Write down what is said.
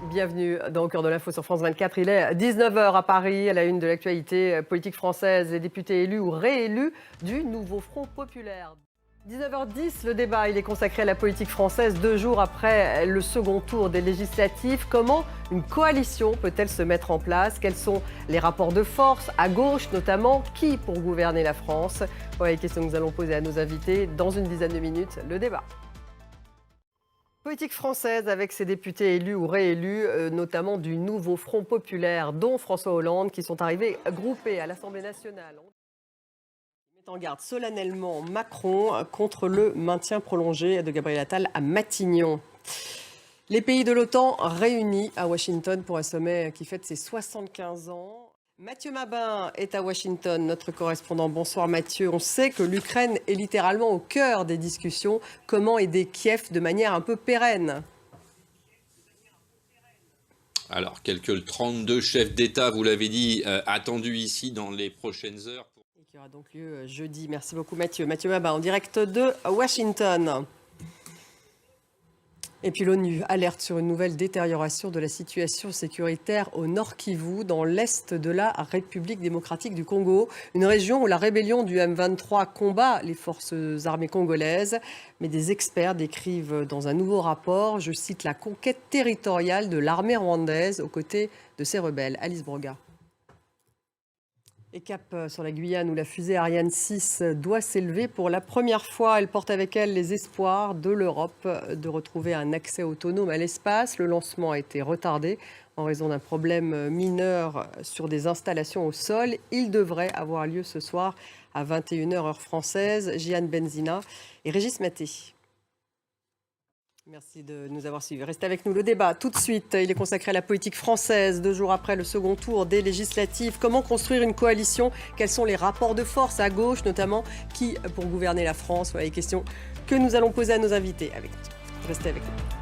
Bienvenue dans Au cœur de l'info sur France 24. Il est 19h à Paris, à la une de l'actualité politique française. Les députés élus ou réélus du nouveau Front populaire. 19h10, le débat il est consacré à la politique française 2 jours après le second tour des législatives. Comment une coalition peut-elle se mettre en place? Quels sont les rapports de force, à gauche notamment? Qui pour gouverner la France? Voilà les questions que nous allons poser à nos invités dans une dizaine de minutes. Le débat. Politique française avec ses députés élus ou réélus, notamment du nouveau Front populaire, dont François Hollande, qui sont arrivés groupés à l'Assemblée nationale. Met en garde solennellement Macron contre le maintien prolongé de Gabriel Attal à Matignon. Les pays de l'OTAN réunis à Washington pour un sommet qui fête ses 75 ans. Mathieu Mabin est à Washington, notre correspondant. Bonsoir Mathieu. On sait que l'Ukraine est littéralement au cœur des discussions. Comment aider Kiev de manière un peu pérenne? Alors, quelques 32 chefs d'État, vous l'avez dit, attendus ici dans les prochaines heures. Et qui aura donc lieu jeudi. Merci beaucoup Mathieu. Mathieu Mabin en direct de Washington. Et puis l'ONU alerte sur une nouvelle détérioration de la situation sécuritaire au Nord Kivu, dans l'est de la République démocratique du Congo, une région où la rébellion du M23 combat les forces armées congolaises. Mais des experts décrivent dans un nouveau rapport, je cite, la conquête territoriale de l'armée rwandaise aux côtés de ces rebelles. Alice Broga. Et cap sur la Guyane où la fusée Ariane 6 doit s'élever pour la première fois. Elle porte avec elle les espoirs de l'Europe de retrouver un accès autonome à l'espace. Le lancement a été retardé en raison d'un problème mineur sur des installations au sol. Il devrait avoir lieu ce soir à 21h heure française. Jeanne Benzina et Régis Maté. Merci de nous avoir suivis. Restez avec nous. Le débat, tout de suite, il est consacré à la politique française. 2 jours après le second tour des législatives, comment construire une coalition? Quels sont les rapports de force à gauche, notamment? Qui pour gouverner la France? Voilà les questions que nous allons poser à nos invités. Restez avec nous.